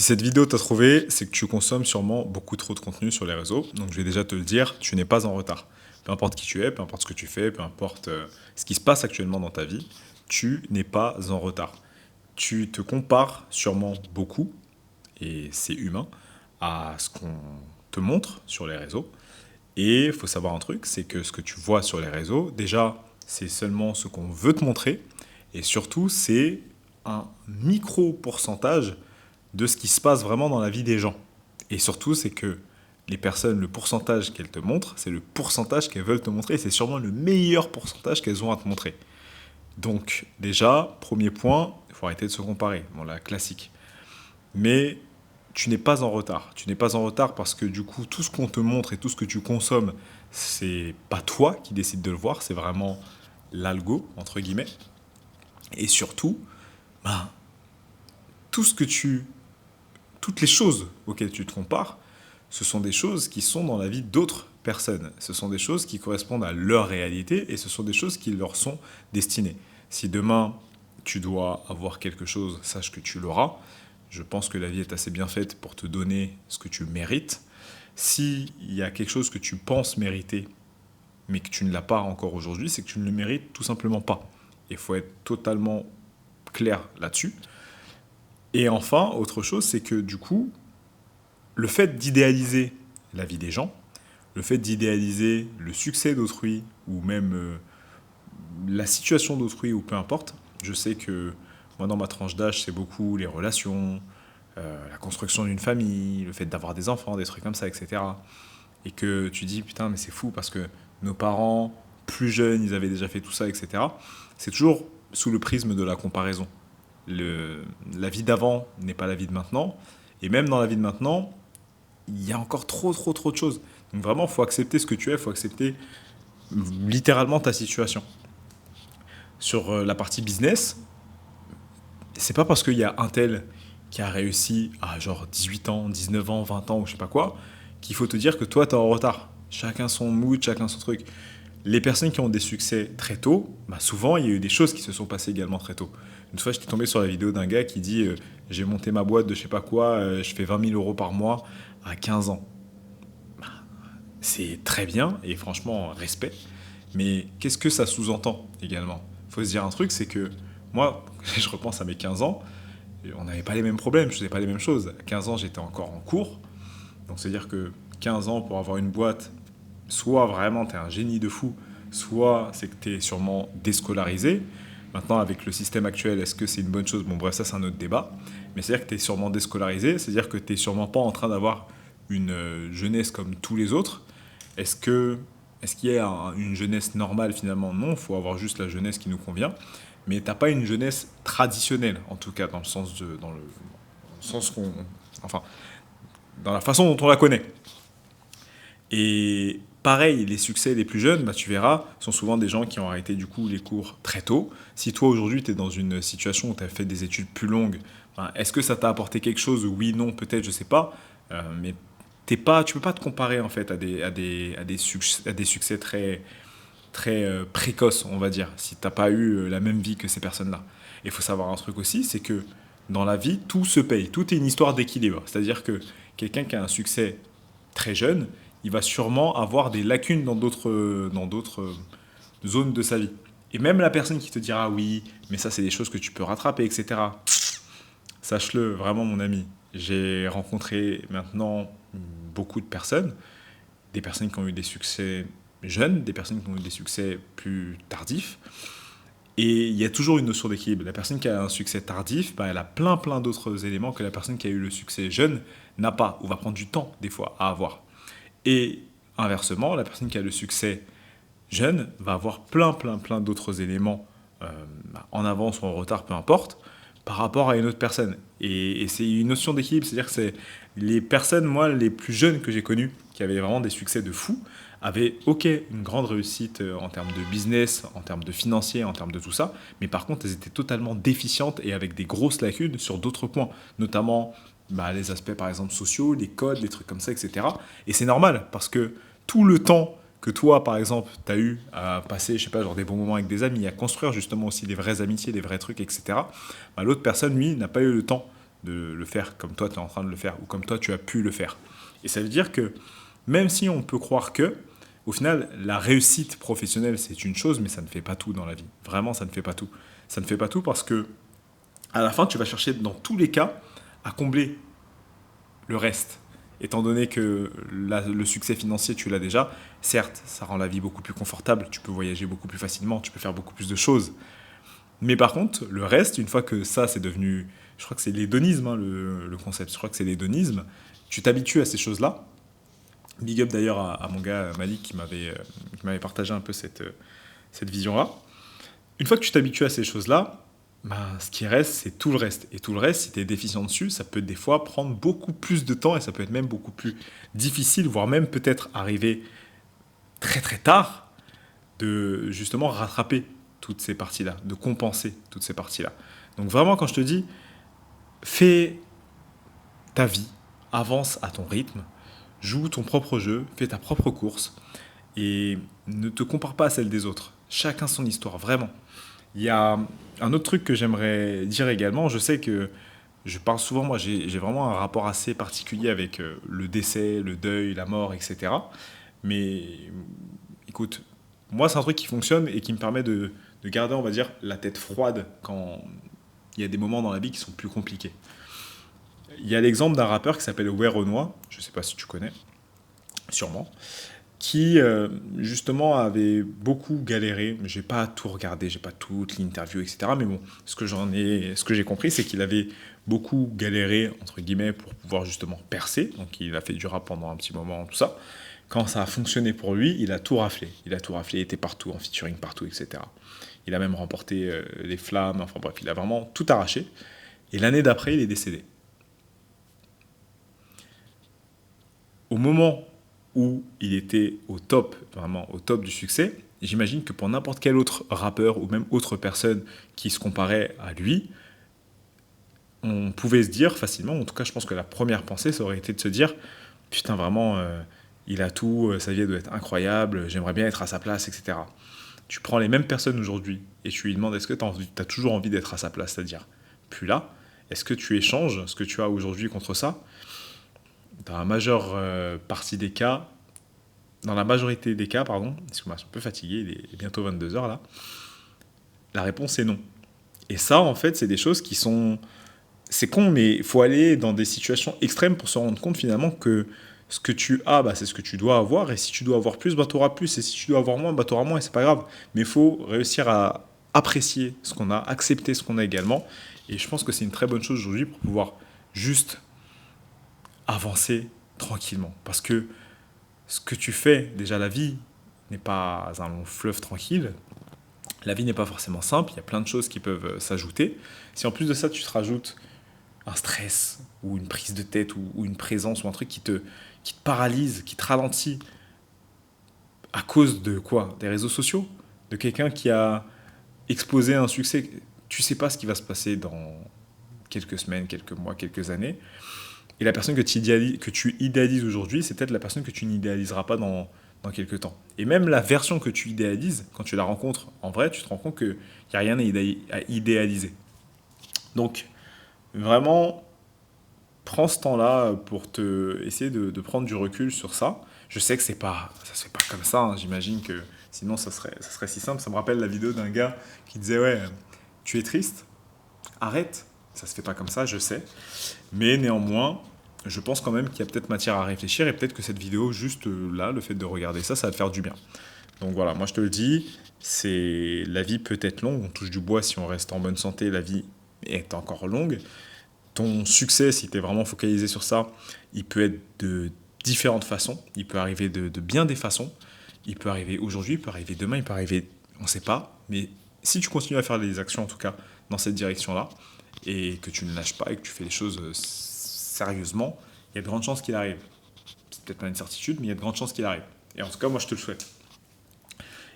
Si cette vidéo t'a trouvé, c'est que tu consommes sûrement beaucoup trop de contenu sur les réseaux. Donc je vais déjà te le dire, tu n'es pas en retard. Peu importe qui tu es, peu importe ce que tu fais, peu importe ce qui se passe actuellement dans ta vie, tu n'es pas en retard. Tu te compares sûrement beaucoup, et c'est humain, à ce qu'on te montre sur les réseaux. Et il faut savoir un truc, c'est que ce que tu vois sur les réseaux, déjà, c'est seulement ce qu'on veut te montrer, et surtout, c'est un micro pourcentage de ce qui se passe vraiment dans la vie des gens. Et surtout, c'est que les personnes, le pourcentage qu'elles te montrent, c'est le pourcentage qu'elles veulent te montrer, et c'est sûrement le meilleur pourcentage qu'elles ont à te montrer. Donc, déjà, premier point, il faut arrêter de se comparer. Bon, la classique. Mais tu n'es pas en retard. Tu n'es pas en retard parce que du coup, tout ce qu'on te montre et tout ce que tu consommes, c'est pas toi qui décide de le voir, c'est vraiment l'algo, entre guillemets. Et surtout, ben, tout ce que tu, toutes les choses auxquelles tu te compares, ce sont des choses qui sont dans la vie d'autres personnes. Ce sont des choses qui correspondent à leur réalité et ce sont des choses qui leur sont destinées. Si demain tu dois avoir quelque chose, sache que tu l'auras. Je pense que la vie est assez bien faite pour te donner ce que tu mérites. S'il y a quelque chose que tu penses mériter, mais que tu ne l'as pas encore aujourd'hui, c'est que tu ne le mérites tout simplement pas. Il faut être totalement clair là-dessus. Et enfin, autre chose, c'est que du coup, le fait d'idéaliser la vie des gens, le fait d'idéaliser le succès d'autrui, ou même la situation d'autrui, ou peu importe, je sais que moi, dans ma tranche d'âge, c'est beaucoup les relations, la construction d'une famille, le fait d'avoir des enfants, des trucs comme ça, etc. Et que tu dis, putain, mais c'est fou parce que nos parents, plus jeunes, ils avaient déjà fait tout ça, etc. C'est toujours sous le prisme de la comparaison. La vie d'avant n'est pas la vie de maintenant. Et même dans la vie de maintenant, il y a encore trop de choses. Donc vraiment, il faut accepter ce que tu es, il faut accepter littéralement ta situation. Sur la partie business, c'est pas parce qu'il y a un tel qui a réussi à genre 18 ans, 19 ans, 20 ans ou je sais pas quoi, qu'il faut te dire que toi t'es en retard. Chacun son mood, chacun son truc. Les personnes qui ont des succès très tôt, bah souvent il y a eu des choses qui se sont passées également très tôt. Une fois j'étais tombé sur la vidéo d'un gars qui dit j'ai monté ma boîte de je sais pas quoi, je fais 20 000 € par mois à 15 ans. C'est très bien et franchement respect. Mais qu'est-ce que ça sous-entend également? Il faut se dire un truc, c'est que moi, je repense à mes 15 ans, on n'avait pas les mêmes problèmes, je faisais pas les mêmes choses. À 15 ans, j'étais encore en cours. Donc c'est-à-dire que 15 ans pour avoir une boîte, soit vraiment tu es un génie de fou, soit c'est que tu es sûrement déscolarisé. Maintenant, avec le système actuel, est-ce que c'est une bonne chose? Bon, bref, ça c'est un autre débat. Mais c'est-à-dire que tu es sûrement déscolarisé, c'est-à-dire que tu n'es sûrement pas en train d'avoir une jeunesse comme tous les autres. Est-ce que est-ce qu'il y a une jeunesse normale finalement? Non, il faut avoir juste la jeunesse qui nous convient. Mais t'as pas une jeunesse traditionnelle, en tout cas dans le sens qu'on, enfin, dans la façon dont on la connaît. Et pareil, les succès des plus jeunes, bah, tu verras, sont souvent des gens qui ont arrêté du coup les cours très tôt. Si toi aujourd'hui tu es dans une situation où tu as fait des études plus longues, ben, est-ce que ça t'a apporté quelque chose? Oui, non, peut-être, je sais pas. Mais tu peux pas te comparer en fait à des succès très précoces, on va dire, si t'as pas eu la même vie que ces personnes-là. Et il faut savoir un truc aussi, c'est que dans la vie, tout se paye. Tout est une histoire d'équilibre. C'est-à-dire que quelqu'un qui a un succès très jeune, il va sûrement avoir des lacunes dans d'autres zones de sa vie. Et même la personne qui te dira oui, mais ça c'est des choses que tu peux rattraper, etc. Sache-le, vraiment mon ami, j'ai rencontré maintenant beaucoup de personnes, des personnes qui ont eu des succès jeunes, des personnes qui ont eu des succès plus tardifs. Et il y a toujours une notion d'équilibre. La personne qui a un succès tardif, bah, elle a plein d'autres éléments que la personne qui a eu le succès jeune n'a pas, ou va prendre du temps des fois à avoir. Et inversement, la personne qui a le succès jeune va avoir plein d'autres éléments en avance ou en retard, peu importe, par rapport à une autre personne. Et c'est une notion d'équilibre, c'est-à-dire que c'est les personnes, moi, les plus jeunes que j'ai connues, qui avaient vraiment des succès de fou, avaient, ok, une grande réussite en termes de business, en termes de financier, en termes de tout ça, mais par contre, elles étaient totalement déficientes et avec des grosses lacunes sur d'autres points, notamment bah, les aspects, par exemple, sociaux, les codes, les trucs comme ça, etc. Et c'est normal, parce que tout le temps que toi, par exemple, tu as eu à passer, je sais pas, genre des bons moments avec des amis, à construire justement aussi des vraies amitiés, des vrais trucs, etc., bah, l'autre personne, lui, n'a pas eu le temps de le faire comme toi tu es en train de le faire ou comme toi tu as pu le faire. Et ça veut dire que même si on peut croire que, au final, la réussite professionnelle, c'est une chose, mais ça ne fait pas tout dans la vie. Vraiment, ça ne fait pas tout. Ça ne fait pas tout parce que, à la fin, tu vas chercher, dans tous les cas, à combler le reste. Étant donné que le succès financier, tu l'as déjà, certes, ça rend la vie beaucoup plus confortable, tu peux voyager beaucoup plus facilement, tu peux faire beaucoup plus de choses. Mais par contre, le reste, une fois que ça, c'est devenu, je crois que c'est l'hédonisme, hein, le concept, je crois que c'est l'hédonisme, tu t'habitues à ces choses-là. Big up d'ailleurs à mon gars Malik qui m'avait partagé un peu cette vision-là. Une fois que tu t'habitues à ces choses-là, bah, ce qui reste, c'est tout le reste. Et tout le reste, si tu es déficient dessus, ça peut des fois prendre beaucoup plus de temps et ça peut être même beaucoup plus difficile, voire même peut-être arriver très très tard, de justement rattraper toutes ces parties-là, de compenser toutes ces parties-là. Donc vraiment, quand je te dis, fais ta vie, avance à ton rythme, joue ton propre jeu, fais ta propre course et ne te compare pas à celle des autres. Chacun son histoire, vraiment. Il y a un autre truc que j'aimerais dire également. Je sais que je parle souvent, moi j'ai vraiment un rapport assez particulier avec le décès, le deuil, la mort, etc. Mais écoute, moi c'est un truc qui fonctionne et qui me permet de garder, on va dire, la tête froide quand il y a des moments dans la vie qui sont plus compliqués. Il y a l'exemple d'un rappeur qui s'appelle Werenoi, je ne sais pas si tu connais, sûrement, qui justement avait beaucoup galéré. J'ai pas tout regardé, j'ai pas toute l'interview, etc. Mais bon, ce que j'ai compris, c'est qu'il avait beaucoup galéré entre guillemets pour pouvoir justement percer. Donc il a fait du rap pendant un petit moment, tout ça. Quand ça a fonctionné pour lui, il a tout raflé. Il a tout raflé, il était partout, en featuring partout, etc. Il a même remporté les flammes. Enfin bref, il a vraiment tout arraché. Et l'année d'après, il est décédé. Au moment où il était au top, vraiment au top du succès, j'imagine que pour n'importe quel autre rappeur ou même autre personne qui se comparait à lui, on pouvait se dire facilement, en tout cas je pense que la première pensée, ça aurait été de se dire, putain vraiment, il a tout, sa vie doit être incroyable, j'aimerais bien être à sa place, etc. Tu prends les mêmes personnes aujourd'hui et tu lui demandes, est-ce que tu as toujours envie d'être à sa place, c'est-à-dire, puis là, est-ce que tu échanges ce que tu as aujourd'hui contre ça? Dans la majeure partie des cas, dans la majorité des cas, pardon, excuse-moi, je suis un peu fatigué, il est bientôt 22 heures là, la réponse est non. Et ça, en fait, c'est des choses qui sont... C'est con, mais il faut aller dans des situations extrêmes pour se rendre compte finalement que ce que tu as, bah, c'est ce que tu dois avoir, et si tu dois avoir plus, bah, tu auras plus, et si tu dois avoir moins, bah, tu auras moins, et c'est pas grave. Mais il faut réussir à apprécier ce qu'on a, accepter ce qu'on a également, et je pense que c'est une très bonne chose aujourd'hui pour pouvoir juste avancer tranquillement. Parce que ce que tu fais, déjà la vie n'est pas un long fleuve tranquille, la vie n'est pas forcément simple, il y a plein de choses qui peuvent s'ajouter. Si en plus de ça tu te rajoutes un stress ou une prise de tête ou une présence ou un truc qui te paralyse, qui te ralentit à cause de quoi? Des réseaux sociaux? De quelqu'un qui a exposé un succès? Tu sais pas ce qui va se passer dans quelques semaines, quelques mois, quelques années. Et la personne que tu idéalises aujourd'hui, c'est peut-être la personne que tu n'idéaliseras pas dans quelques temps. Et même la version que tu idéalises, quand tu la rencontres en vrai, tu te rends compte qu'il n'y a rien à idéaliser. Donc, vraiment, prends ce temps-là pour essayer de prendre du recul sur ça. Je sais que ça se fait pas comme ça, hein. J'imagine que sinon ça serait si simple. Ça me rappelle la vidéo d'un gars qui disait ouais, tu es triste, arrête. Ça se fait pas comme ça, je sais. Mais néanmoins, je pense quand même qu'il y a peut-être matière à réfléchir et peut-être que cette vidéo, juste là, le fait de regarder ça, ça va te faire du bien. Donc voilà, moi je te le dis, la vie peut être longue, on touche du bois si on reste en bonne santé, la vie est encore longue. Ton succès, si tu es vraiment focalisé sur ça, il peut être de différentes façons, il peut arriver de bien des façons, il peut arriver aujourd'hui, il peut arriver demain, il peut arriver, on ne sait pas, mais si tu continues à faire des actions en tout cas dans cette direction-là, et que tu ne lâches pas et que tu fais les choses sérieusement, il y a de grandes chances qu'il arrive. C'est peut-être pas une certitude, mais il y a de grandes chances qu'il arrive. Et en tout cas, moi, je te le souhaite.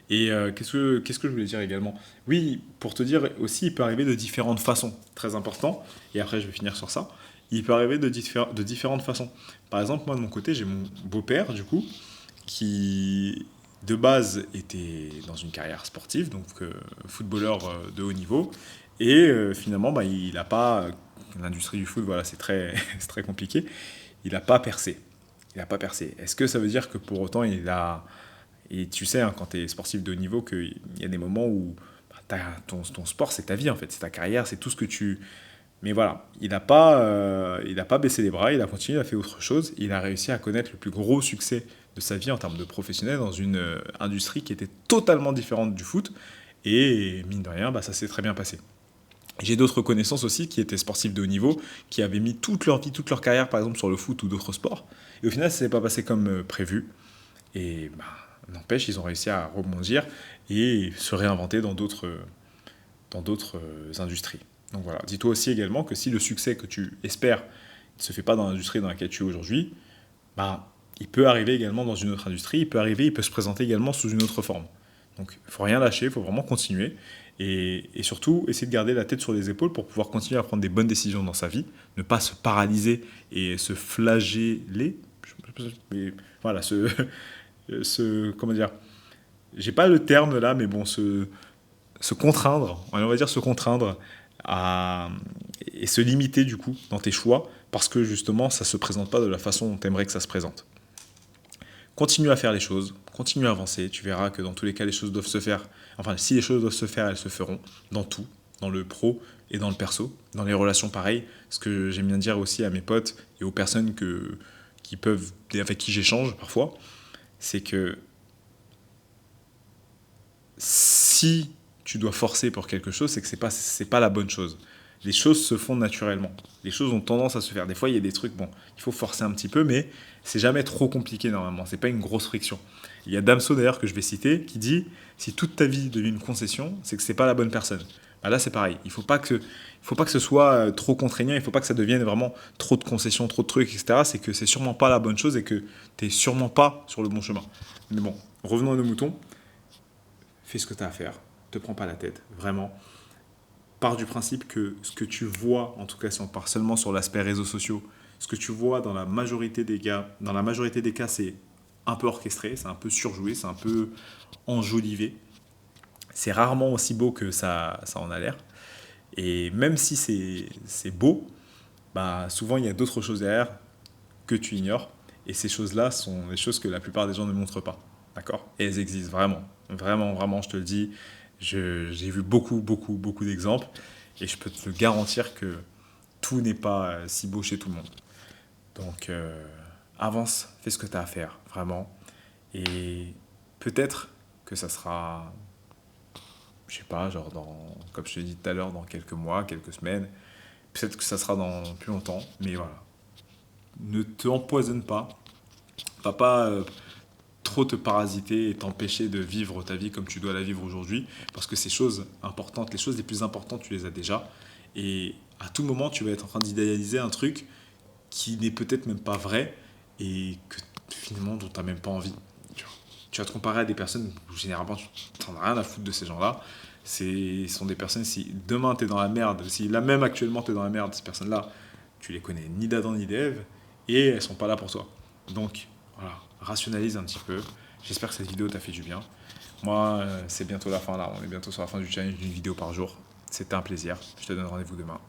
Et qu'est-ce que je voulais dire également? Oui, pour te dire aussi, il peut arriver de différentes façons. Très important. Et après, je vais finir sur ça. Il peut arriver de différentes façons. Par exemple, moi, de mon côté, j'ai mon beau-père, du coup, qui, de base, était dans une carrière sportive, donc footballeur de haut niveau. Et finalement, bah, il n'a pas l'industrie du foot, voilà, c'est très, c'est très compliqué. Il n'a pas percé. Il n'a pas percé. Est-ce que ça veut dire que pour autant il a... Et tu sais, hein, quand tu es sportif de haut niveau, qu'il y a des moments où ton sport, c'est ta vie en fait, c'est ta carrière, c'est tout ce que tu... Mais voilà, il n'a pas baissé les bras, il a continué, il a fait autre chose, il a réussi à connaître le plus gros succès de sa vie en termes de professionnel dans une industrie qui était totalement différente du foot, et mine de rien, bah, ça s'est très bien passé. J'ai d'autres connaissances aussi qui étaient sportifs de haut niveau, qui avaient mis toute leur vie, toute leur carrière par exemple sur le foot ou d'autres sports, et au final ça s'est pas passé comme prévu, et bah, n'empêche, ils ont réussi à rebondir et se réinventer dans d'autres industries. Donc voilà, dis-toi aussi également que si le succès que tu espères ne se fait pas dans l'industrie dans laquelle tu es aujourd'hui, bah, il peut arriver également dans une autre industrie, il peut se présenter également sous une autre forme. Donc il ne faut rien lâcher, il faut vraiment continuer et surtout essayer de garder la tête sur les épaules pour pouvoir continuer à prendre des bonnes décisions dans sa vie, ne pas se paralyser et se flageller, mais voilà, comment dire, j'ai pas le terme là, mais bon, se contraindre, on va dire se contraindre à, et se limiter du coup dans tes choix parce que justement ça se présente pas de la façon dont tu aimerais que ça se présente. Continue à faire les choses, continue à avancer, tu verras que dans tous les cas les choses doivent se faire, enfin si les choses doivent se faire, elles se feront dans tout, dans le pro et dans le perso, dans les relations pareilles, ce que j'aime bien dire aussi à mes potes et aux personnes avec qui j'échange parfois, c'est que si tu dois forcer pour quelque chose, c'est que c'est pas la bonne chose. Les choses se font naturellement. Les choses ont tendance à se faire. Des fois, il y a des trucs, bon, il faut forcer un petit peu, mais c'est jamais trop compliqué normalement. C'est pas une grosse friction. Il y a Damso d'ailleurs que je vais citer qui dit si toute ta vie devient une concession, c'est que c'est pas la bonne personne. Bah là, c'est pareil. Il faut pas que ce soit trop contraignant. Il faut pas que ça devienne vraiment trop de concessions, trop de trucs, etc. C'est que c'est sûrement pas la bonne chose et que t'es sûrement pas sur le bon chemin. Mais bon, revenons à nos moutons. Fais ce que tu as à faire, te prends pas la tête, vraiment. Pars du principe que ce que tu vois, en tout cas si on part seulement sur l'aspect réseaux sociaux, ce que tu vois dans la majorité des cas, c'est un peu orchestré, c'est un peu surjoué, c'est un peu enjolivé. C'est rarement aussi beau que ça en a l'air. Et même si c'est beau, bah souvent il y a d'autres choses derrière que tu ignores. Et ces choses-là sont les choses que la plupart des gens ne montrent pas. D'accord? Et elles existent vraiment. Vraiment, vraiment, je te le dis. J'ai vu beaucoup, beaucoup, beaucoup d'exemples. Et je peux te le garantir que tout n'est pas si beau chez tout le monde. Donc, avance, fais ce que tu as à faire, vraiment. Et peut-être que ça sera, je sais pas, genre comme je te l'ai dit tout à l'heure, dans quelques mois, quelques semaines. Peut-être que ça sera dans plus longtemps. Mais voilà. Ne t'empoisonne pas. Va pas trop te parasiter et t'empêcher de vivre ta vie comme tu dois la vivre aujourd'hui, parce que ces choses importantes, les choses les plus importantes, tu les as déjà, et à tout moment, tu vas être en train d'idéaliser un truc qui n'est peut-être même pas vrai, et que finalement, dont tu n'as même pas envie. Tu vas te comparer à des personnes où généralement, tu n'en as rien à foutre de ces gens-là. Ce sont des personnes, si demain tu es dans la merde, si là même actuellement tu es dans la merde, ces personnes-là, tu les connais ni d'Adam ni d'Ève, et elles sont pas là pour toi. Donc, voilà, rationalise un petit peu. J'espère que cette vidéo t'a fait du bien. Moi, c'est bientôt la fin là. On est bientôt sur la fin du challenge d'une vidéo par jour. C'était un plaisir. Je te donne rendez-vous demain.